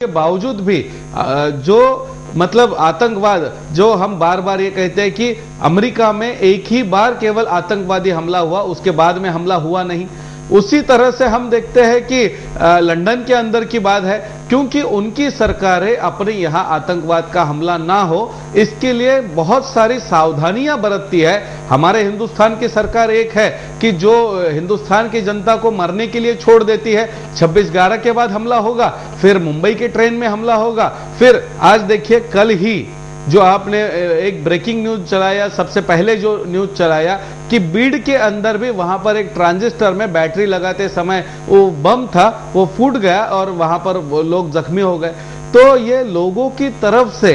के बावजूद भी जो मतलब आतंकवाद, जो हम बार बार ये कहते हैं कि अमेरिका में एक ही बार केवल आतंकवादी हमला हुआ, उसके बाद में हमला हुआ नहीं। उसी तरह से हम देखते हैं कि लंदन के अंदर की बात है, क्योंकि उनकी सरकारें अपने यहां आतंकवाद का हमला ना हो इसके लिए बहुत सारी सावधानियां बरतती है। हमारे हिंदुस्तान की सरकार एक है कि जो हिंदुस्तान की जनता को मरने के लिए छोड़ देती है। 26/11 के बाद हमला होगा, फिर मुंबई के ट्रेन में हमला होगा, फिर आज देखिए कल ही जो आपने एक ब्रेकिंग न्यूज चलाया, सबसे पहले जो न्यूज चलाया कि बीड़ के अंदर भी वहां पर एक ट्रांजिस्टर में बैटरी लगाते समय वो बम था, वो फूट गया और वहां पर लोग जख्मी हो गए। तो ये लोगों की तरफ से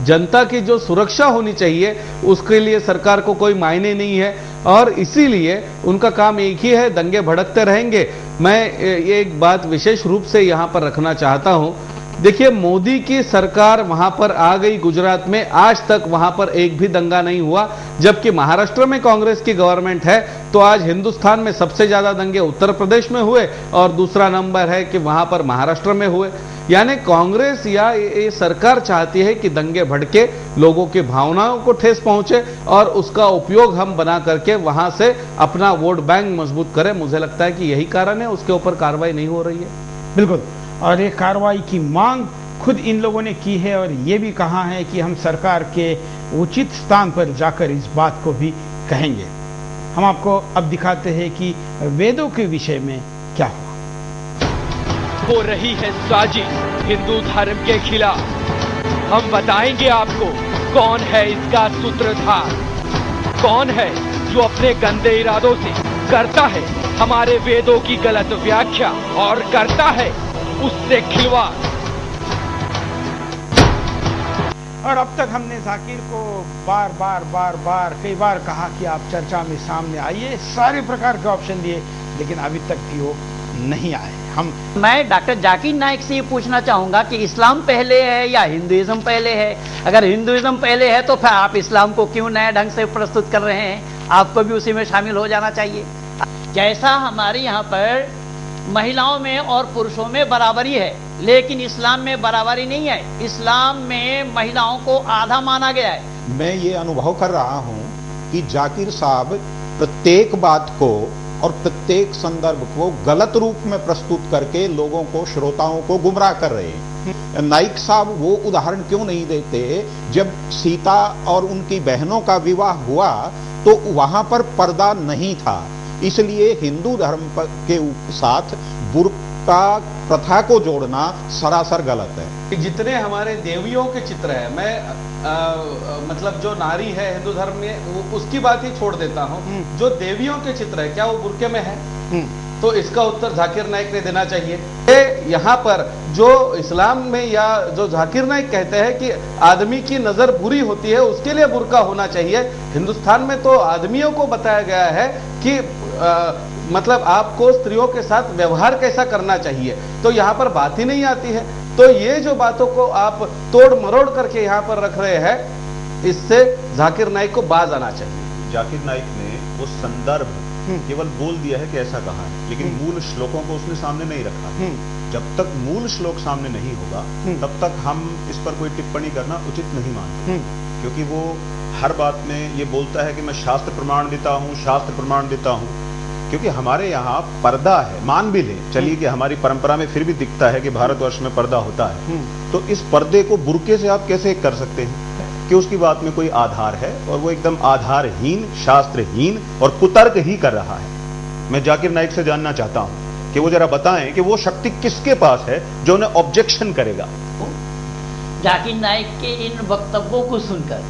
जनता की जो सुरक्षा होनी चाहिए उसके लिए सरकार को कोई मायने नहीं है, और इसीलिए उनका काम एक ही है, दंगे भड़कते रहेंगे। मैं ये एक बात विशेष रूप से यहां पर रखना चाहता हूं। देखिए, मोदी की सरकार वहां पर आ गई गुजरात में, आज तक वहां पर एक भी दंगा नहीं हुआ, जबकि महाराष्ट्र में कांग्रेस की गवर्नमेंट है। तो आज हिंदुस्तान में सबसे ज्यादा दंगे उत्तर प्रदेश में हुए और दूसरा नंबर है कि वहां पर महाराष्ट्र में हुए। यानी कांग्रेस या ये सरकार चाहती है कि दंगे भड़के, लोगों की भावनाओं को ठेस पहुंचे और उसका उपयोग हम बना करके वहां से अपना वोट बैंक मजबूत करें। मुझे लगता है कि यही कारण है, उसके ऊपर कार्रवाई नहीं हो रही है। बिल्कुल, और ये कार्रवाई की मांग खुद इन लोगों ने की है और ये भी कहा है कि हम सरकार के उचित स्थान पर जाकर इस बात को भी कहेंगे। हम आपको अब दिखाते हैं कि वेदों के विषय में क्या हुआ। हो रही है साजिश हिंदू धर्म के खिलाफ। हम बताएंगे आपको कौन है इसका सूत्रधार, कौन है जो अपने गंदे इरादों से करता है हमारे वेदों की गलत व्याख्या और करता है उससे खिलवाड़। और अब तक हमने जाकिर को बार कई बार कहा कि आप चर्चा में सामने आइए, सारे प्रकार के ऑप्शन दिए, लेकिन अभी तक भी वो नहीं आए। मैं डॉक्टर जाकिर नाइक से ये पूछना चाहूंगा कि इस्लाम पहले है या हिंदुइज्म पहले है? अगर हिंदुइज्म पहले है तो फिर आप इस्लाम को क्यों नए ढंग से प्रस्तुत कर रहे हैं? आपको भी उसी में शामिल हो जाना चाहिए। जैसा हमारे यहाँ पर महिलाओं में और पुरुषों में बराबरी है, लेकिन इस्लाम में बराबरी नहीं है। इस्लाम में महिलाओं को आधा माना गया है। मैं ये अनुभव कर रहा हूं कि जाकिर साहब प्रत्येक बात को और प्रत्येक संदर्भ को गलत रूप में प्रस्तुत करके लोगों को, श्रोताओं को गुमराह कर रहे हैं। नाइक साहब वो उदाहरण क्यों नहीं देते, जब सीता और उनकी बहनों का विवाह हुआ तो वहां पर पर्दा नहीं था, इसलिए हिंदू धर्म के साथ बुर्का प्रथा को जोड़ना सरासर गलत है। जितने हमारे देवियों के चित्र है, मैं मतलब जो नारी है हिंदू धर्म में उसकी बात ही छोड़ देता हूं, जो देवियों के चित्र है क्या वो बुर्के में है? तो इसका उत्तर जाकिर नाइक ने देना चाहिए। यहाँ पर जो इस्लाम में या जो जाकिर नाइक कहते हैं कि आदमी की नजर बुरी होती है उसके लिए बुर्का होना चाहिए, हिंदुस्तान में तो आदमियों को बताया गया है कि मतलब आपको स्त्रियों के साथ व्यवहार कैसा करना चाहिए, तो यहाँ पर बात ही नहीं आती है। तो ये जो बातों को आप तोड़ मरोड़ करके यहाँ पर रख रहे हैं, इससे जाकिर नाइक को बाज आना चाहिए। जाकिर नाइक ने वो संदर्भ केवल बोल दिया है कि ऐसा कहा है, लेकिन मूल श्लोकों को उसने सामने नहीं रखा। जब तक मूल श्लोक सामने नहीं होगा तब तक हम इस पर कोई टिप्पणी करना उचित नहीं मानते, क्योंकि वो हर बात में ये बोलता है कि मैं शास्त्र प्रमाण देता हूं, शास्त्र प्रमाण देता हूं। क्योंकि हमारे यहाँ पर्दा है, मान भी ले चलिए कि हमारी परंपरा में फिर भी दिखता है कि भारतवर्ष में पर्दा होता है, तो इस पर्दे को बुर्के से आप कैसे कर सकते हैं कि उसकी बात में कोई आधार है? और वो एकदम आधारहीन, शास्त्रहीन और कुतर्क ही कर रहा है। मैं जाकिर नाइक से जानना चाहता हूं कि वो जरा बताएं कि वो शक्ति किसके पास है जो उन्हें ऑब्जेक्शन करेगा। जाकिर नाइक के इन वक्तव्यों को सुनकर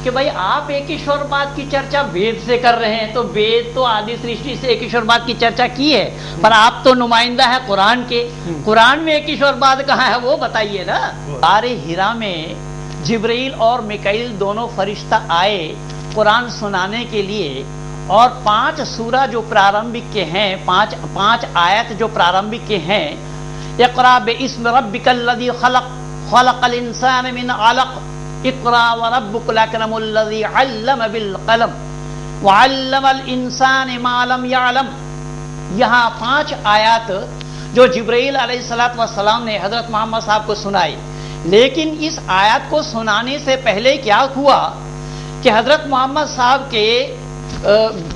कि भाई आप एक ईश्वरवाद की चर्चा वेद से कर रहे हैं, तो वेद तो आदि सृष्टि से एक ईश्वरवाद की चर्चा की है, पर आप तो नुमाइंदा है कुरान के। कुरान में एक ईश्वरवाद कहाँ है वो बताइए ना। सारे हिरा में जिब्रील और मिकाइल दोनों फरिश्ता आए कुरान सुनाने के लिए, और 5 सूरा जो प्रारंभिक के हैं, पांच आयत जो प्रारंभिक के हैं, इक़रा बिइस्मि रब्बिकल लज़ी खलक़ खलक़ल इंसान मिन अलक़ इक़रा व रब्बुकल अकरमुल लज़ी अल्लम बिल क़लम व अल्लमल इंसान मा लम यअलम। यहाँ 5 आयत जो जिब्राइल अलैहिस्सलाम ने हजरत मोहम्मद साहब को सुनाई। लेकिन इस आयत को सुनाने से पहले क्या हुआ कि हजरत मोहम्मद साहब के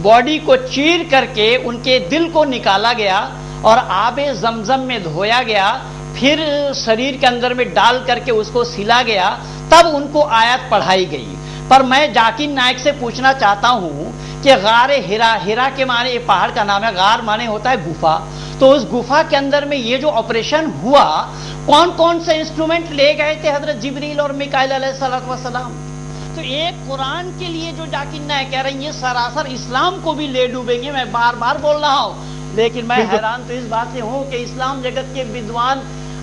बॉडी को चीर करके उनके दिल को निकाला गया और आबे जमजम में धोया गया, फिर शरीर के अंदर में डाल करके उसको सिला गया, तब उनको आयत पढ़ाई गई। पर मैं जाकिर नाइक से पूछना चाहता हूं कि गारे हिरा, हिरा के माने, ये पहाड़ का नाम है, गार माने होता है गुफा, तो उस गुफा के अंदर में ये जो ऑपरेशन हुआ, कौन कौन से इंस्ट्रूमेंट ले गए थे हजरत जिब्रील और मिकाइल अलैहिस्सलाम? तो एक कुरान के लिए जो जाकिर नाइक कह रहे हैं ये सरासर इस्लाम को भी ले डूबेंगे। मैं बार बार बोल रहा हूं, लेकिन मैं हैरान तो इस बात से हूं कि इस्लाम जगत के विद्वान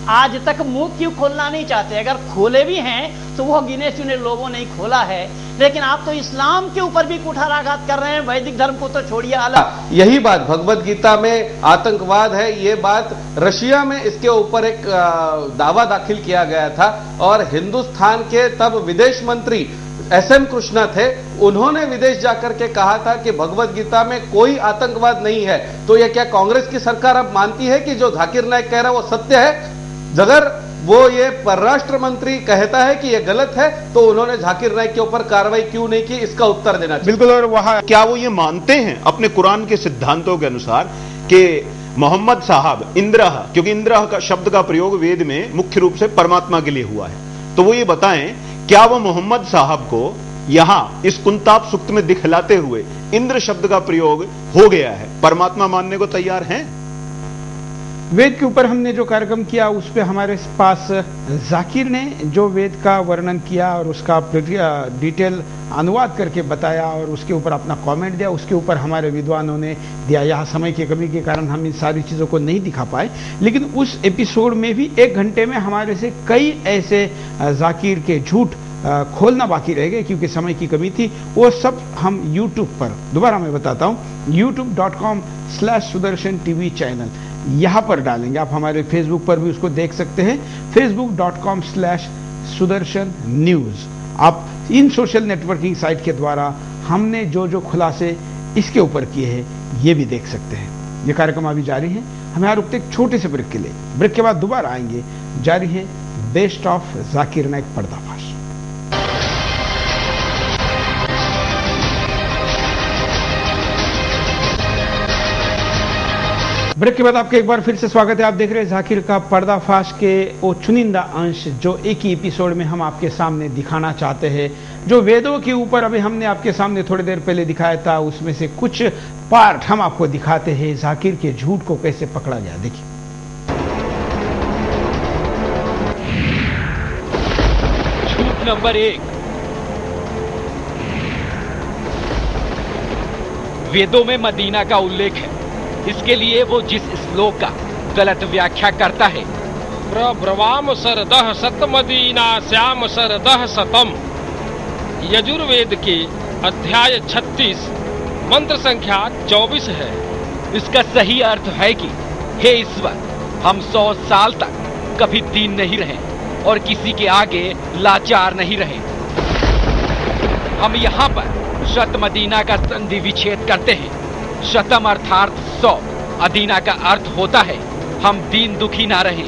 आज तक मुंह क्यों खोलना नहीं चाहते। अगर खोले भी हैं तो वो गिने चुने लोगों ने खोला है, लेकिन आप तो इस्लाम के ऊपर भी कुठाराघात कर रहे हैं, वैदिक धर्म को तो छोड़िए अलग। यही बात भगवत गीता में आतंकवाद है, ये बात रशिया में इसके ऊपर एक दावा दाखिल किया गया था और हिंदुस्तान के तब विदेश मंत्री SM कृष्णा थे, उन्होंने विदेश जाकर के कहा था कि भगवत गीता में कोई आतंकवाद नहीं है। तो यह क्या कांग्रेस की सरकार अब मानती है कि जो जाकिर नाइक कह रहा है वो सत्य है? अगर वो ये परराष्ट्र मंत्री कहता है कि ये गलत है तो उन्होंने जाकिर नाइक के ऊपर कार्रवाई क्यों नहीं की, इसका उत्तर देना चाहिए। बिल्कुल। और वहां क्या वो ये मानते हैं अपने कुरान के सिद्धांतों के अनुसार कि मोहम्मद साहब इंद्र, क्योंकि इंद्र का शब्द का प्रयोग वेद में मुख्य रूप से परमात्मा के लिए हुआ है, तो वो ये बताएं क्या वो मोहम्मद साहब को यहां इस कुंताप सूक्त में दिखलाते हुए इंद्र शब्द का प्रयोग हो गया है, परमात्मा मानने को तैयार हैं? वेद के ऊपर हमने जो कार्यक्रम किया उस पे हमारे पास जाकिर ने जो वेद का वर्णन किया और उसका डिटेल अनुवाद करके बताया और उसके ऊपर अपना कमेंट दिया, उसके ऊपर हमारे विद्वानों ने दिया। यहाँ समय की कमी के कारण हम इन सारी चीज़ों को नहीं दिखा पाए, लेकिन उस एपिसोड में भी 1 घंटे में हमारे से कई ऐसे जाकिर के झूठ खोलना बाकी रह गए क्योंकि समय की कमी थी। वो सब हम YouTube पर, दोबारा मैं बताता हूँ, youtube.com/सुदर्शन TV चैनल यहाँ पर डालेंगे। आप हमारे फेसबुक पर भी उसको देख सकते हैं, facebook.com/सुदर्शन न्यूज़। आप इन सोशल नेटवर्किंग साइट के द्वारा हमने जो जो खुलासे इसके ऊपर किए हैं ये भी देख सकते हैं। ये कार्यक्रम अभी जारी है, हम यहाँ रुकते एक छोटे से ब्रेक के लिए, ब्रेक के बाद दोबारा आएंगे। जारी है बेस्ट ऑफ जाकिर नाइक पर्दाफाश। ब्रेक के बाद आपका एक बार फिर से स्वागत है। आप देख रहे हैं जाकिर का पर्दाफाश के वो चुनिंदा अंश जो एक ही एपिसोड में हम आपके सामने दिखाना चाहते हैं। जो वेदों के ऊपर अभी हमने आपके सामने थोड़ी देर पहले दिखाया था, उसमें से कुछ पार्ट हम आपको दिखाते हैं जाकिर के झूठ को कैसे पकड़ा गया। देखिए, झूठ नंबर 1, वेदों में मदीना का उल्लेख है, इसके लिए वो जिस श्लोक का गलत व्याख्या करता है, प्रब्रवाम सरदह सत मदीना श्याम सरदह सतम, यजुर्वेद के अध्याय 36 मंत्र संख्या 24 है। इसका सही अर्थ है कि हे ईश्वर, हम 100 साल तक कभी दीन नहीं रहे और किसी के आगे लाचार नहीं रहे। हम यहाँ पर शत मदीना का संधि विच्छेद करते हैं। शतम अर्थात 100, अदीना का अर्थ होता है हम दीन दुखी ना रहे।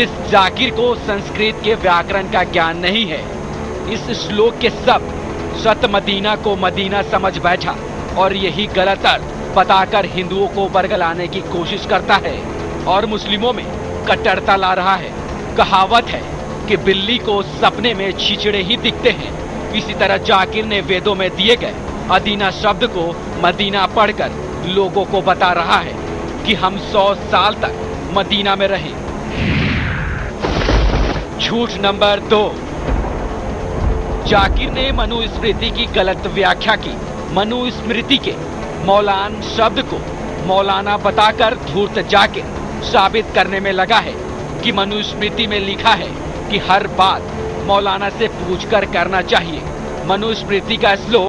इस जाकिर को संस्कृत के व्याकरण का ज्ञान नहीं है। इस श्लोक के शब्द शत मदीना को मदीना समझ बैठा और यही गलत अर्थ बताकर हिंदुओं को बरगलाने की कोशिश करता है और मुस्लिमों में कट्टरता ला रहा है। कहावत है कि बिल्ली को सपने में छिचड़े ही दिखते हैं। इसी तरह जाकिर ने वेदों में दिए गए अदीना शब्द को मदीना पढ़कर लोगों को बता रहा है कि हम 100 साल तक मदीना में रहे। झूठ नंबर 2, जाकिर ने मनुस्मृति की गलत व्याख्या की। मनुस्मृति के मौलान शब्द को मौलाना बताकर धूर्त जाकिर साबित करने में लगा है कि मनुस्मृति में लिखा है कि हर बात मौलाना से पूछकर करना चाहिए। मनुस्मृति का श्लोक